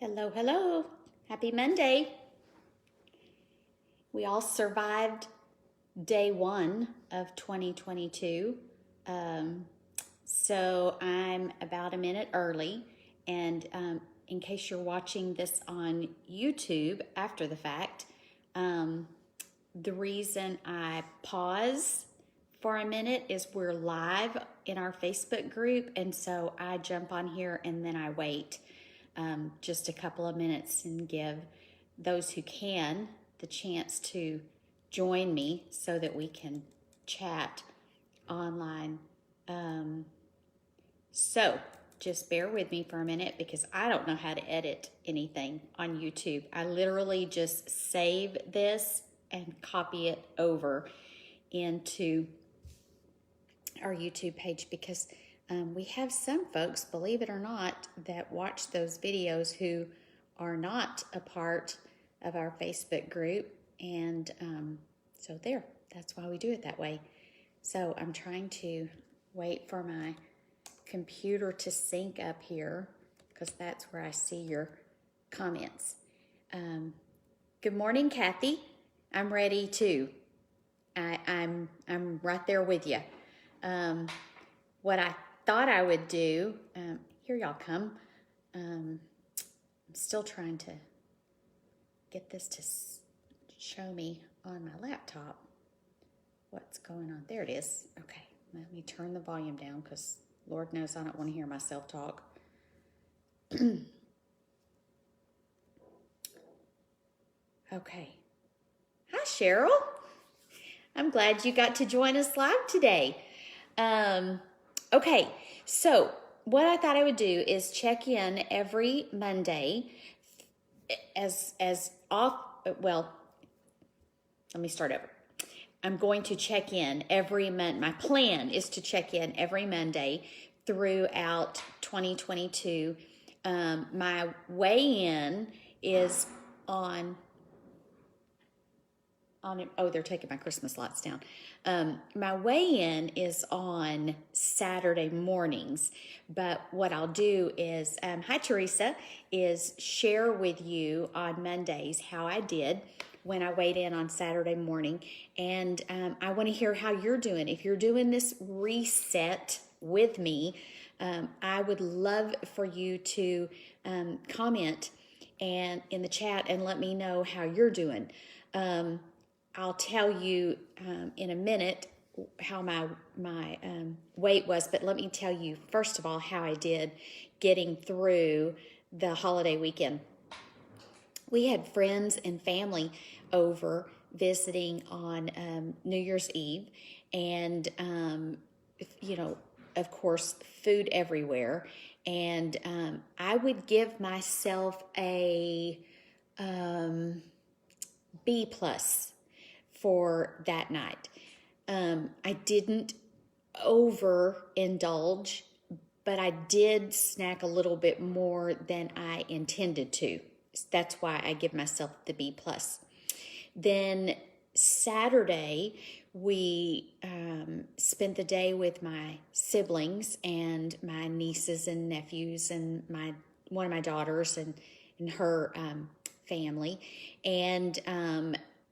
Hello, hello. Happy Monday. We all survived day one of 2022. So I'm about a minute early. And in case you're watching this on YouTube after the fact, the reason I pause for a minute is we're live in our Facebook group. And so I jump on here and then I wait just a couple of minutes and give those who can the chance to join me so that we can chat online. So just bear with me for a minute because I don't know how to edit anything on YouTube. I literally just save this and copy it over into our YouTube page because we have some folks, believe it or not, that watch those videos who are not a part of our Facebook group. And so that's why we do it that way. So I'm trying to wait for my computer to sync up here because that's where I see your comments. Good morning, Kathy. I'm ready too. I'm right there with you. What I thought I would do, here y'all come. I'm still trying to get this to show me on my laptop what's going on. There it is. Okay, let me turn the volume down because Lord knows I don't want to hear myself talk. Okay. Hi, Cheryl. I'm glad you got to join us live today. Okay, so what I thought I would do is check in every Monday well, let me start over. I'm going to check in every month. My plan is to check in every Monday throughout 2022. My weigh-in is on, oh, they're taking my Christmas lights down. My weigh-in is on Saturday mornings, but what I'll do is, hi Teresa, is share with you on Mondays how I did when I weighed in on Saturday morning. And I want to hear how you're doing. If you're doing this reset with me, I would love for you to comment and in the chat and let me know how you're doing. I'll tell you in a minute how my weight was, but let me tell you first of all how I did getting through the holiday weekend. We had friends and family over visiting on New Year's Eve, and of course, food everywhere. And I would give myself a B+ for that night. I didn't overindulge, but I did snack a little bit more than I intended to. That's why I give myself the B+. Then Saturday, we spent the day with my siblings and my nieces and nephews and one of my daughters and her family. And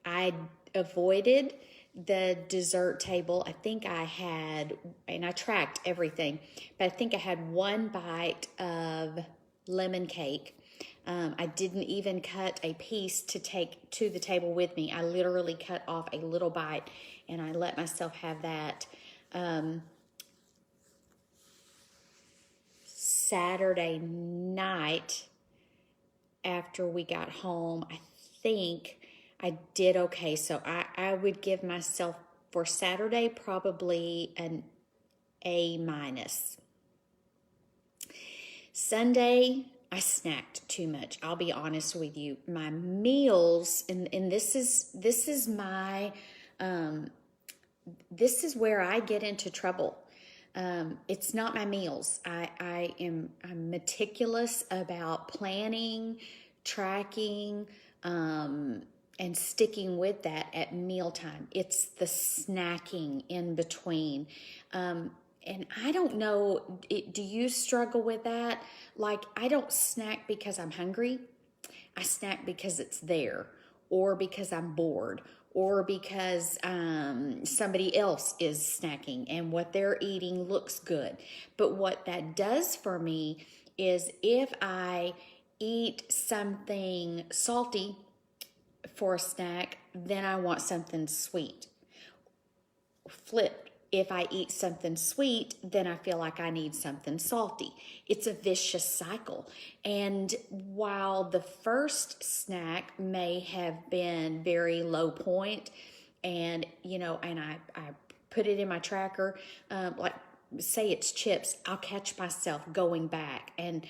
I avoided the dessert table. I think I had, and I tracked everything, but I think I had one bite of lemon cake. I didn't even cut a piece to take to the table with me. I literally cut off a little bite and I let myself have that. Saturday night after we got home, I think I did okay. So I would give myself for Saturday probably an A-. Sunday, I snacked too much. I'll be honest with you. My meals, and this is my, this is where I get into trouble. It's not my meals. I'm meticulous about planning, tracking, and sticking with that at mealtime. It's the snacking in between. And I don't know, do you struggle with that? Like, I don't snack because I'm hungry. I snack because it's there, or because I'm bored, or because somebody else is snacking and what they're eating looks good. But what that does for me is if I eat something salty for a snack, then I want something sweet. Flipped, if I eat something sweet, then I feel like I need something salty. It's a vicious cycle. And while the first snack may have been very low point, and I put it in my tracker, like say it's chips, I'll catch myself going back and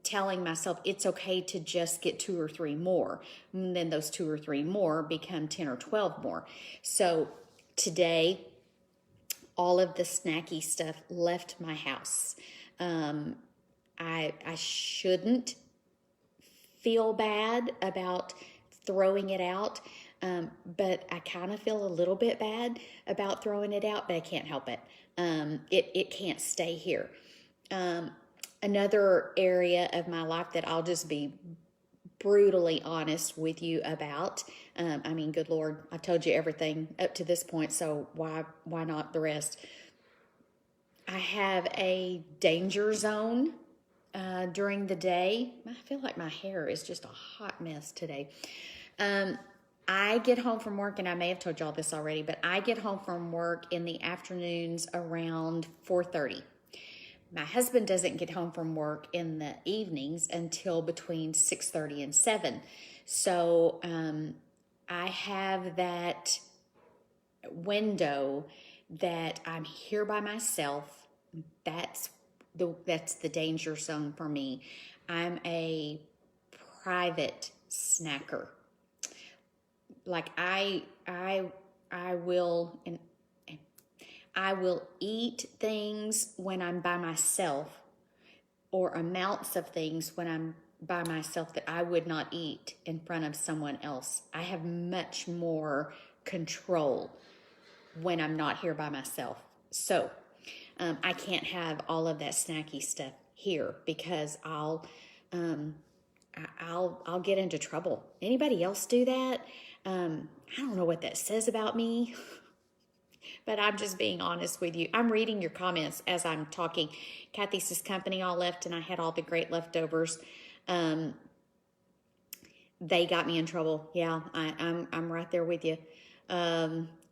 telling myself it's okay to just get 2 or 3 more. And then those 2 or 3 more become 10 or 12 more. So today, all of the snacky stuff left my house. I shouldn't feel bad about throwing it out, but I kind of feel a little bit bad about throwing it out, but I can't help it. It can't stay here. Another area of my life that I'll just be brutally honest with you about. I mean, good Lord, I told you everything up to this point, so why not the rest? I have a danger zone during the day. I feel like my hair is just a hot mess today. I get home from work, and I may have told y'all this already, but I get home from work in the afternoons around 4:30. My husband doesn't get home from work in the evenings until between 6:30 and 7. So I have that window that I'm here by myself. That's the danger zone for me. I'm a private snacker. Like I will, and I will eat things when I'm by myself, or amounts of things when I'm by myself that I would not eat in front of someone else. I have much more control when I'm not here by myself. So I can't have all of that snacky stuff here because I'll get into trouble. Anybody else do that? I don't know what that says about me. But I'm just being honest with you. I'm reading your comments as I'm talking. Kathy says company all left, and I had all the great leftovers. They got me in trouble. Yeah, I'm right there with you.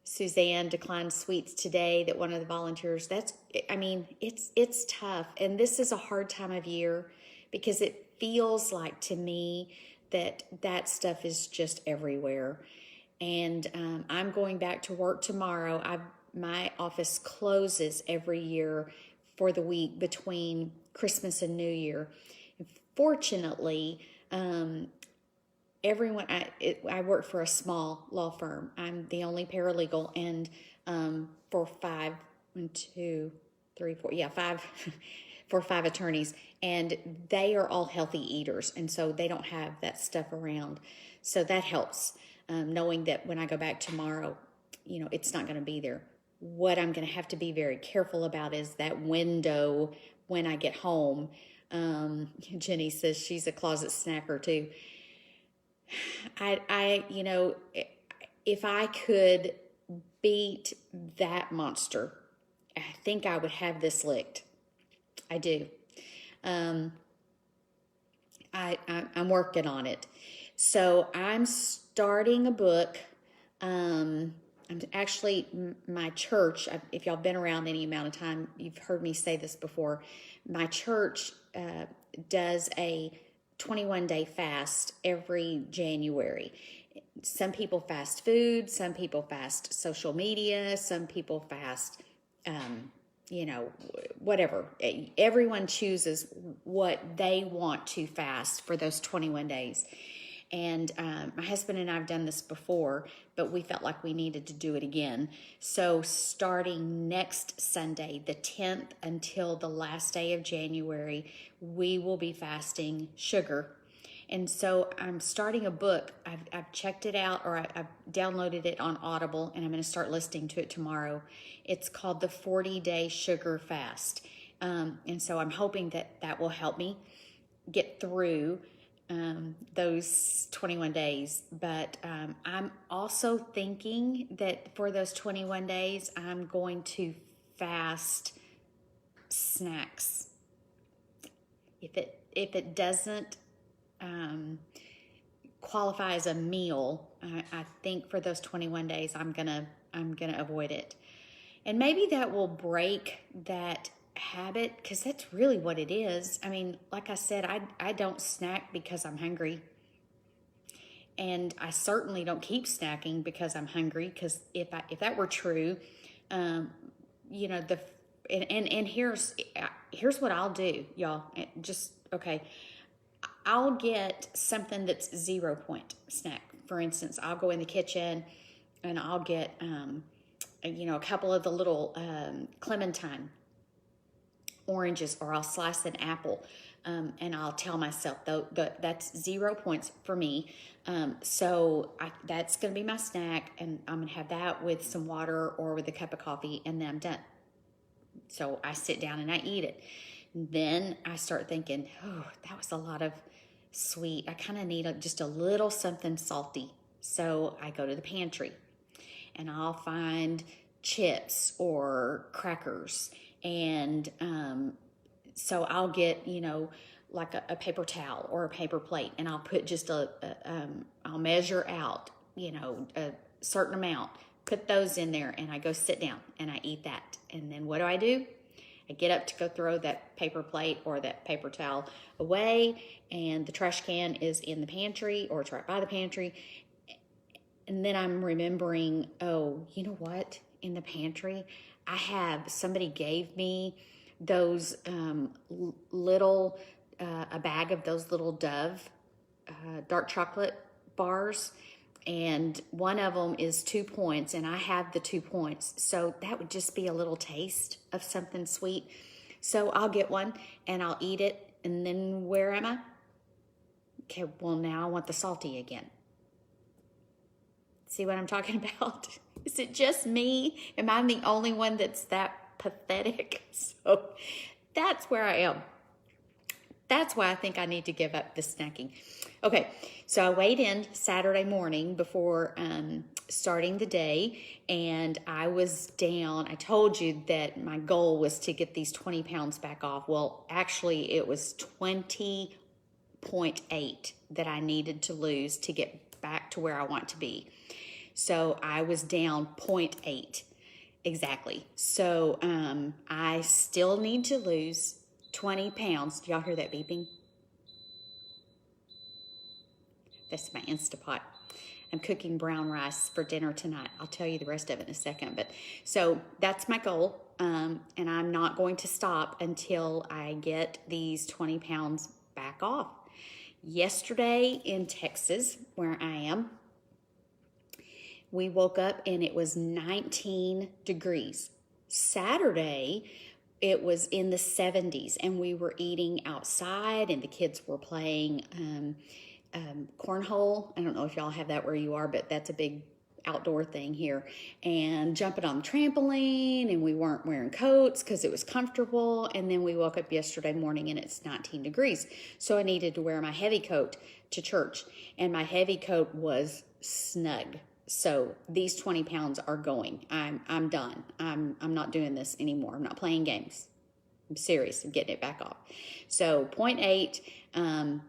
Suzanne declined sweets today. That one of the volunteers. It's tough, and this is a hard time of year because it feels like to me that stuff is just everywhere. And I'm going back to work tomorrow. My office closes every year for the week between Christmas and New Year. Fortunately, everyone, I work for a small law firm. I'm the only paralegal, and for five for 5 attorneys, and they are all healthy eaters, and so they don't have that stuff around. So that helps, knowing that when I go back tomorrow, it's not going to be there. What I'm going to have to be very careful about is that window when I get home. Jenny says she's a closet snacker too. If I could beat that monster, I think I would have this licked. I do. I'm working on it. So I'm starting a book. I'm actually, my church, if y'all been around any amount of time, you've heard me say this before. My church does a 21-day fast every January. Some people fast food, some people fast social media, some people fast, whatever. Everyone chooses what they want to fast for those 21 days. And my husband and I have done this before, but we felt like we needed to do it again. So starting next Sunday, the 10th, until the last day of January, we will be fasting sugar. And so I'm starting a book. I've checked it out, or I've downloaded it on Audible, and I'm going to start listening to it tomorrow. It's called The 40-Day Sugar Fast. And so I'm hoping that that will help me get through those 21 days. But I'm also thinking that for those 21 days, I'm going to fast snacks. If it doesn't qualify as a meal, I think for those 21 days I'm gonna avoid it, and maybe that will break that habit, because that's really what it is. I mean, like I said, I don't snack because I'm hungry, and I certainly don't keep snacking because I'm hungry. Because if that were true, you know, and here's what I'll do, y'all. Just okay. I'll get something that's 0 point snack. For instance, I'll go in the kitchen and I'll get, a couple of the little clementine oranges, or I'll slice an apple, and I'll tell myself, though, that's 0 points for me. So that's going to be my snack, and I'm going to have that with some water or with a cup of coffee, and then I'm done. So I sit down and I eat it. Then I start thinking, oh, that was a lot of sweet. I kind of need just a little something salty. So I go to the pantry and I'll find chips or crackers. And so I'll get, like a paper towel or a paper plate, and I'll put just I'll measure out, a certain amount, put those in there, and I go sit down and I eat that. And then what do? I get up to go throw that paper plate or that paper towel away, and the trash can is in the pantry, or it's right by the pantry. And then I'm remembering, oh, you know what? In the pantry, somebody gave me those little, a bag of those little Dove dark chocolate bars. And one of them is 2 points, and I have the 2 points. So that would just be a little taste of something sweet. So I'll get one and I'll eat it. And then where am I? Okay, well, now I want the salty again. See what I'm talking about? Is it just me? Am I the only one that's that pathetic? So that's where I am. That's why I think I need to give up the snacking. Okay, so I weighed in Saturday morning before starting the day, and I was down. I told you that my goal was to get these 20 pounds back off. Well, actually, it was 20.8 that I needed to lose to get back to where I want to be. So I was down 0.8 exactly. So I still need to lose 20 pounds. Do y'all hear that beeping? That's my Instapot. I'm cooking brown rice for dinner tonight. I'll tell you the rest of it in a second. But so that's my goal. And I'm not going to stop until I get these 20 pounds back off. Yesterday in Texas, where I am, we woke up and it was 19 degrees. Saturday, it was in the 70s, and we were eating outside, and the kids were playing cornhole. I don't know if y'all have that where you are, but that's a big outdoor thing here. And jumping on the trampoline, and we weren't wearing coats because it was comfortable. And then we woke up yesterday morning and it's 19 degrees. So I needed to wear my heavy coat to church, and my heavy coat was snug. So these 20 pounds are going. I'm done. I'm not doing this anymore. I'm not playing games. I'm serious. I'm getting it back off. So 0.8, I'm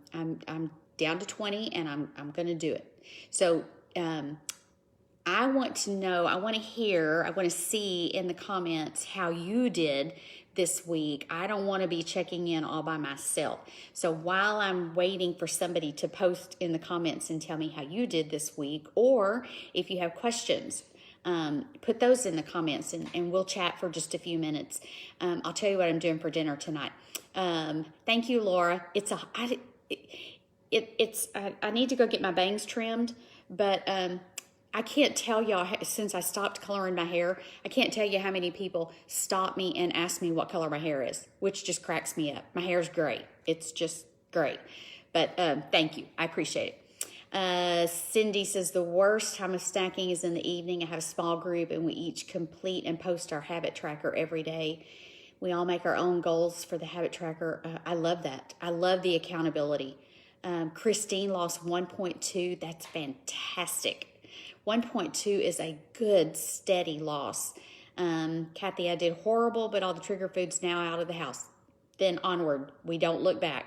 down to 20, and I'm going to do it. So I want to know, I want to see in the comments how you did this week. I don't want to be checking in all by myself. So while I'm waiting for somebody to post in the comments and tell me how you did this week, or if you have questions, put those in the comments, and we'll chat for just a few minutes. I'll tell you what I'm doing for dinner tonight. Thank you, Laura. I need to go get my bangs trimmed, but I can't tell y'all, since I stopped coloring my hair, I can't tell you how many people stop me and ask me what color my hair is, which just cracks me up. My hair's gray. It's just great. But thank you. I appreciate it. Cindy says the worst time of snacking is in the evening. I have a small group and we each complete and post our habit tracker every day. We all make our own goals for the habit tracker. I love that. I love the accountability. Christine lost 1.2. That's fantastic. 1.2 is a good, steady loss. Kathy, I did horrible, but all the trigger food's now out of the house. Then onward. We don't look back.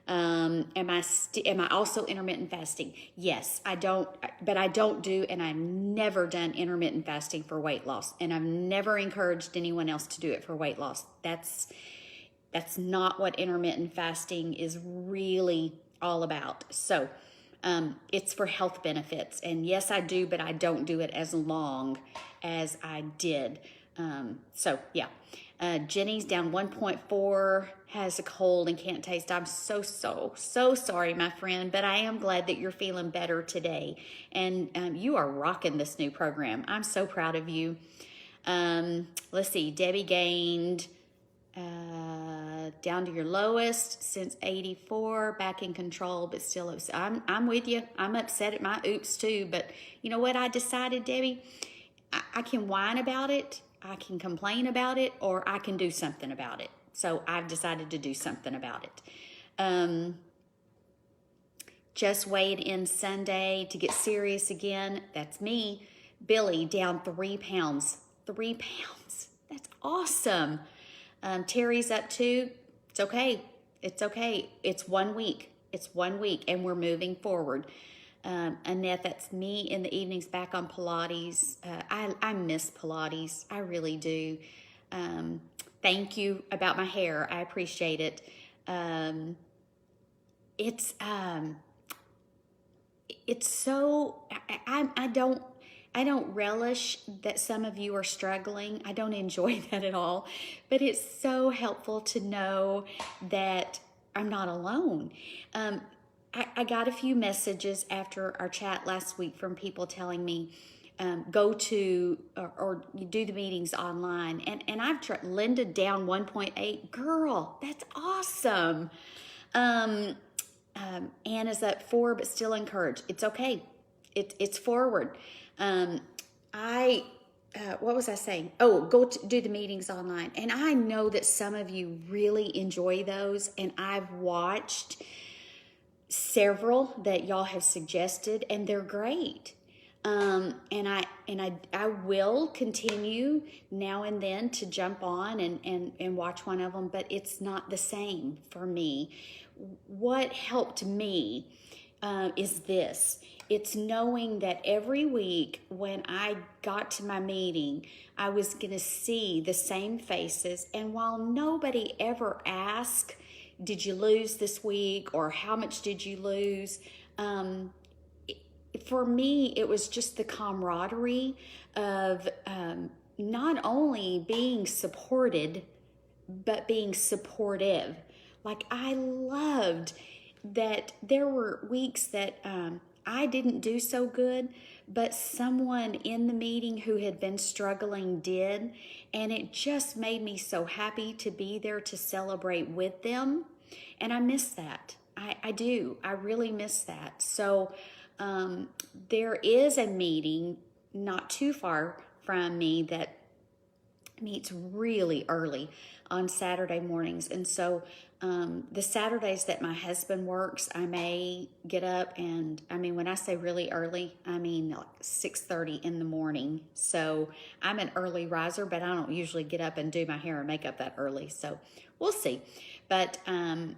Am I also intermittent fasting? Yes, I don't do, and I've never done intermittent fasting for weight loss, and I've never encouraged anyone else to do it for weight loss. That's not what intermittent fasting is really all about. So, it's for health benefits, and yes, I do, but I don't do it as long as I did. So yeah. Jenny's down 1.4, has a cold and can't taste. I'm so sorry, my friend, but I am glad that you're feeling better today. And you are rocking this new program. I'm so proud of you. Let's see, Debbie gained down to your lowest since 84, back in control, but still upset. I'm with you. I'm upset at my oops too, but you know what I decided, Debbie? I can whine about it, I can complain about it, or I can do something about it. So I've decided to do something about it. Just weighed in Sunday to get serious again. That's me. Billy down 3 pounds. 3 pounds. That's awesome. Terry's up too. It's okay. It's okay. It's 1 week. It's 1 week and we're moving forward. Annette, that's me in the evenings back on Pilates. I miss Pilates. I really do. Thank you about my hair. I appreciate it. It's so, I don't relish that some of you are struggling. I don't enjoy that at all, but it's so helpful to know that I'm not alone. I got a few messages after our chat last week from people telling me, go to or you do the meetings online. And I've tried. Linda down 1.8. Girl, that's awesome. Anna's up 4, but still encouraged. It's okay. It's forward. What was I saying? Oh, go to do the meetings online. And I know that some of you really enjoy those. And I've watched several that y'all have suggested, and they're great. And I will continue now and then to jump on and watch one of them, but it's not the same for me. What helped me is this. It's knowing that every week when I got to my meeting, I was going to see the same faces. And while nobody ever asked, did you lose this week, or how much did you lose? For me, it was just the camaraderie of not only being supported, but being supportive. Like, I loved that there were weeks that I didn't do so good, but someone in the meeting who had been struggling did, and it just made me so happy to be there to celebrate with them, and I miss that. I do. I really miss that. So there is a meeting not too far from me that meets really early on Saturday mornings, and so the Saturdays that my husband works, I may get up, and I mean, when I say really early, I mean like 6:30 in the morning. So I'm an early riser, but I don't usually get up and do my hair and makeup that early. So we'll see. But I'm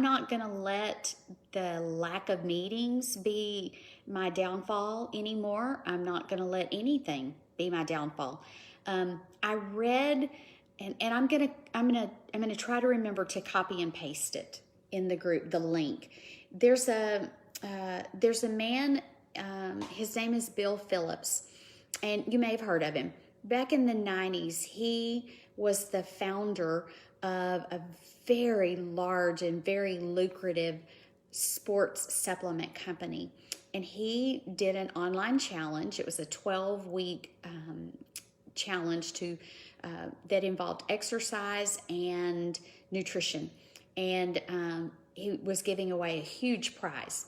not going to let the lack of meetings be my downfall anymore. I'm not going to let anything be my downfall. I read, and I'm gonna try to remember to copy and paste it in the group, the link. There's a man, his name is Bill Phillips, and you may have heard of him. Back in the 90s, he was the founder of a very large and very lucrative sports supplement company. And he did an online challenge. It was a 12-week challenge to that involved exercise and nutrition. And he was giving away a huge prize.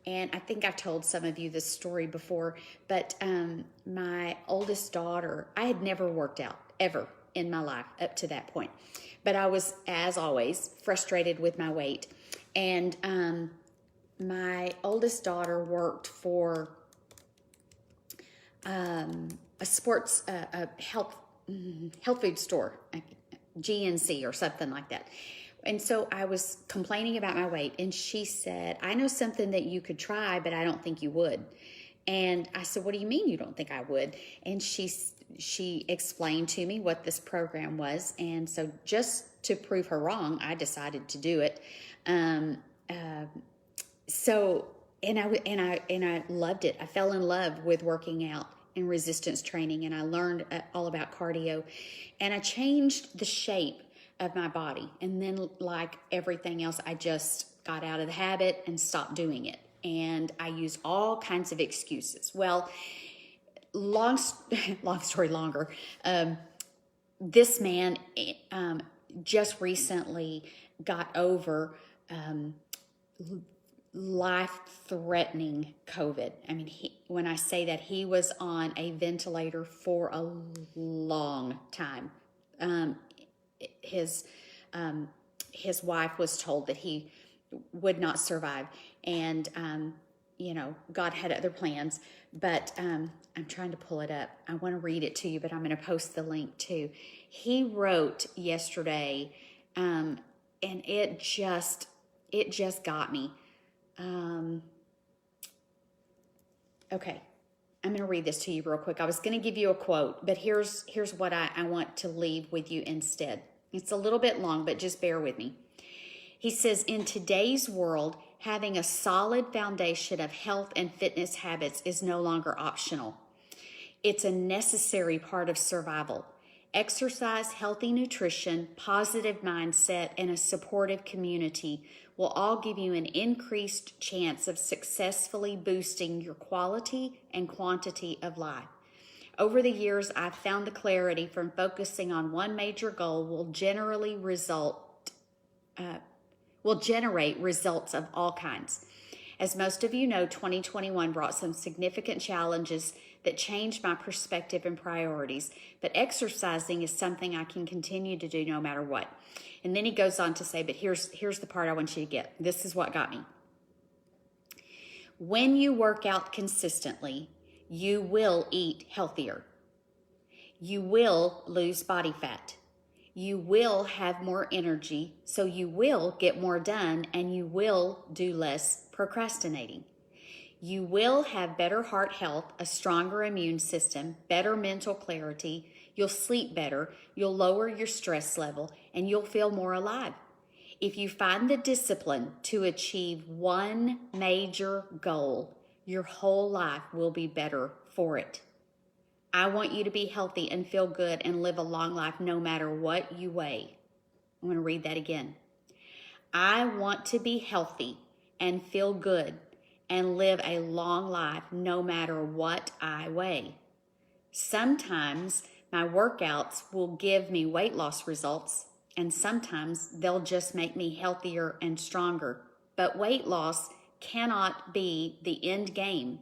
And I think I told some of you this story before, but my oldest daughter, I had never worked out ever in my life up to that point. But I was, as always, frustrated with my weight. And my oldest daughter worked for a sports, a health food store, GNC or something like that. And so I was complaining about my weight, and she said, I know something that you could try, but I don't think you would. And I said, what do you mean you don't think I would? And she explained to me what this program was. And so just to prove her wrong, I decided to do it. So I loved it. I fell in love with working out and resistance training, and I learned all about cardio, and I changed the shape of my body. And then, like everything else, I just got out of the habit and stopped doing it. And I used all kinds of excuses. Well, long story longer. This man just recently got over life-threatening COVID. I mean, when I say that, he was on a ventilator for a long time. His wife was told that he would not survive, and God had other plans. But I'm trying to pull it up. I want to read it to you, but I'm going to post the link too. He wrote yesterday, and it just got me. Okay, I'm going to read this to you real quick. I was going to give you a quote, but here's what I want to leave with you instead. It's a little bit long, but just bear with me. He says, in today's world, having a solid foundation of health and fitness habits is no longer optional. It's a necessary part of survival. Exercise, healthy nutrition, positive mindset, and a supportive community will all give you an increased chance of successfully boosting your quality and quantity of life. Over the years, I've found the clarity from focusing on one major goal will generate results of all kinds. As most of you know, 2021 brought some significant challenges that changed my perspective and priorities, but exercising is something I can continue to do no matter what. And then he goes on to say, but here's the part I want you to get. This is what got me. When you work out consistently, you will eat healthier. You will lose body fat. You will have more energy, so you will get more done, and you will do less procrastinating. You will have better heart health, a stronger immune system, better mental clarity. You'll sleep better, you'll lower your stress level, and you'll feel more alive. If you find the discipline to achieve one major goal, your whole life will be better for it. I want you to be healthy and feel good and live a long life no matter what you weigh. I'm going to read that again. I want to be healthy and feel good and live a long life no matter what I weigh. Sometimes my workouts will give me weight loss results, and sometimes they'll just make me healthier and stronger. But weight loss cannot be the end game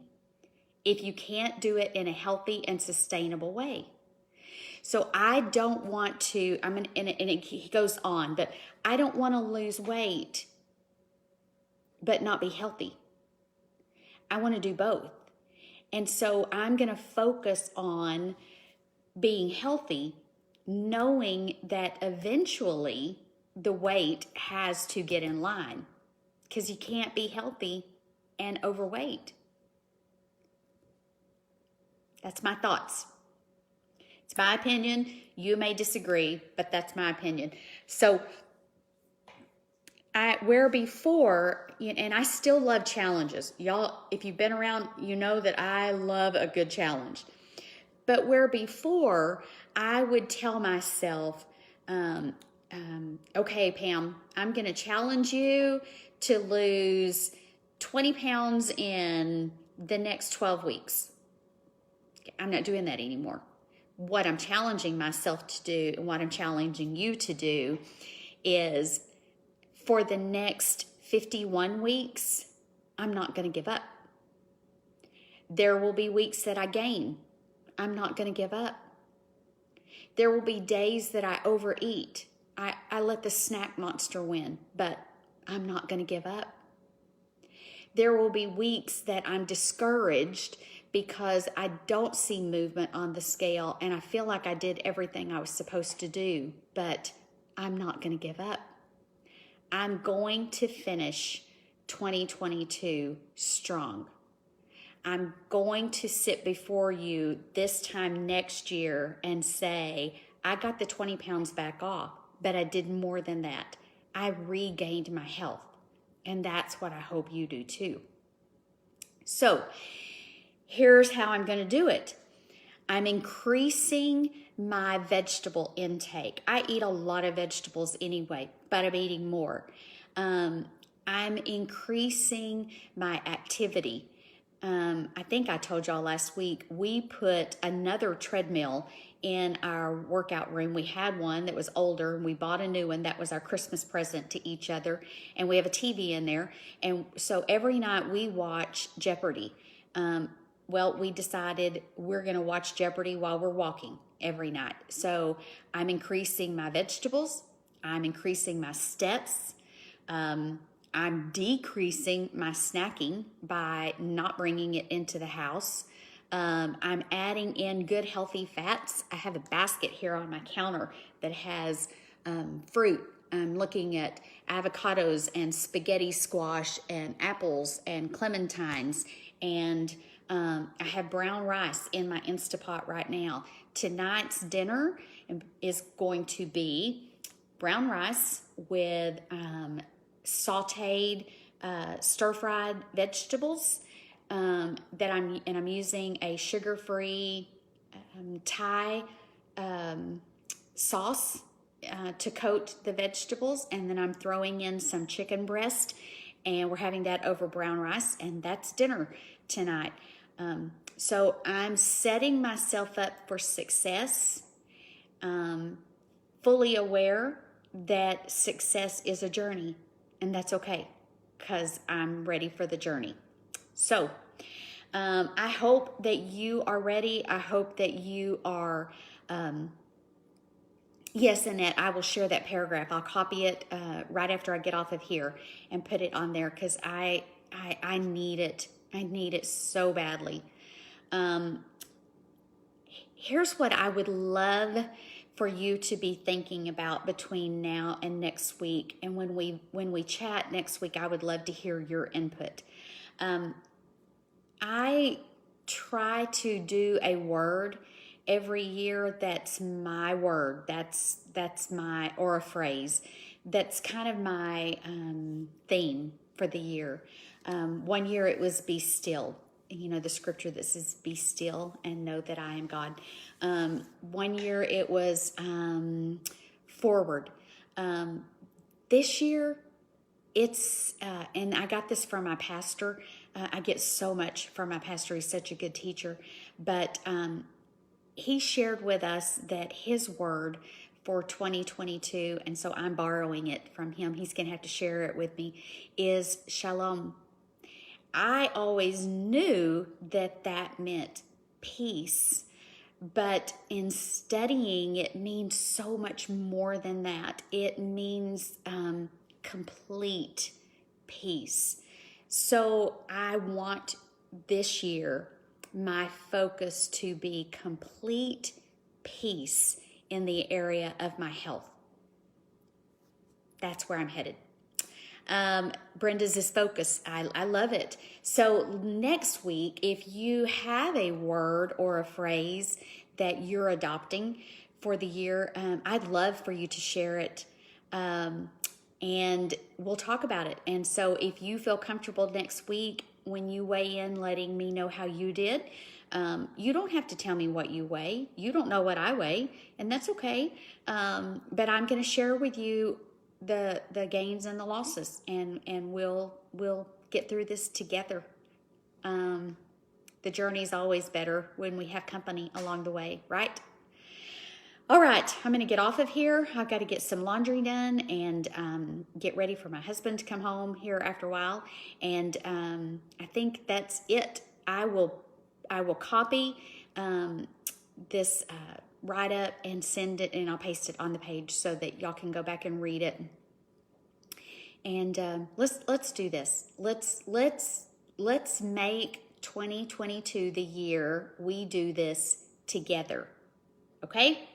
if you can't do it in a healthy and sustainable way. So I don't want to, he goes on, but I don't want to lose weight but not be healthy. I want to do both. And so I'm going to focus on being healthy, knowing that eventually the weight has to get in line, because you can't be healthy and overweight. That's my thoughts. It's my opinion. You may disagree, but that's my opinion. So where before, and I still love challenges. Y'all, if you've been around, you know that I love a good challenge. But where before, I would tell myself, okay, Pam, I'm going to challenge you to lose 20 pounds in the next 12 weeks. I'm not doing that anymore. What I'm challenging myself to do, and what I'm challenging you to do, is for the next 51 weeks, I'm not going to give up. There will be weeks that I gain. I'm not going to give up. There will be days that I overeat. I let the snack monster win, but I'm not going to give up. There will be weeks that I'm discouraged because I don't see movement on the scale and I feel like I did everything I was supposed to do, but I'm not going to give up. I'm going to finish 2022 strong. I'm going to sit before you this time next year and say, I got the 20 pounds back off, but I did more than that. I regained my health. And that's what I hope you do too. So here's how I'm going to do it. I'm increasing my vegetable intake. I eat a lot of vegetables anyway, but I'm eating more. I'm increasing my activity. I think I told y'all last week, we put another treadmill in our workout room. We had one that was older and we bought a new one. That was our Christmas present to each other. And we have a TV in there. And so every night we watch Jeopardy. Well, we decided we're going to watch Jeopardy while we're walking every night. So I'm increasing my vegetables. I'm increasing my steps. I'm decreasing my snacking by not bringing it into the house. I'm adding in good healthy fats. I have a basket here on my counter that has fruit. I'm looking at avocados and spaghetti squash and apples and clementines. And I have brown rice in my Instapot right now. Tonight's dinner is going to be brown rice with sauteed stir-fried vegetables I'm using a sugar-free Thai sauce to coat the vegetables, and then I'm throwing in some chicken breast, and we're having that over brown rice, and that's dinner tonight. So I'm setting myself up for success, fully aware that success is a journey, and that's okay because I'm ready for the journey. So I hope that you are ready. I hope that you are, yes, Annette, I will share that paragraph. I'll copy it right after I get off of here and put it on there because I need it. I need it so badly. Here's what I would love for you to be thinking about between now and next week. And when we chat next week, I would love to hear your input. I try to do a word every year that's my word. That's my, or a phrase. That's kind of my theme for the year. One year it was be still. You know, the scripture that says, be still and know that I am God. One year it was forward. This year it's, and I got this from my pastor. I get so much from my pastor. He's such a good teacher. But he shared with us that his word for 2022, and so I'm borrowing it from him. He's going to have to share it with me, is Shalom. I always knew that meant peace, but in studying, it means so much more than that. It means complete peace. So I want this year my focus to be complete peace in the area of my health. That's where I'm headed. Brenda's is focus. I love it. So next week, if you have a word or a phrase that you're adopting for the year, I'd love for you to share it. And we'll talk about it. And so if you feel comfortable next week when you weigh in, letting me know how you did, you don't have to tell me what you weigh. You don't know what I weigh, and that's okay. But I'm going to share with you the gains and the losses, and we'll get through this together. The journey is always better when we have company along the way, right? All right, I'm going to get off of here. I've got to get some laundry done and get ready for my husband to come home here after a while. And I think that's it. I will copy this write up and send it, and I'll paste it on the page so that y'all can go back and read it. And let's do this. Let's make 2022 the year we do this together. Okay?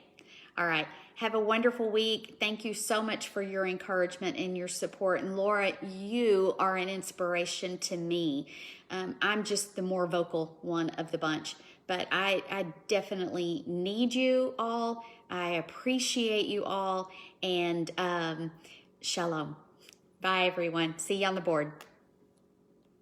All right. Have a wonderful week. Thank you so much for your encouragement and your support. And Laura, you are an inspiration to me. I'm just the more vocal one of the bunch, but I definitely need you all. I appreciate you all. And shalom. Bye, everyone. See you on the board.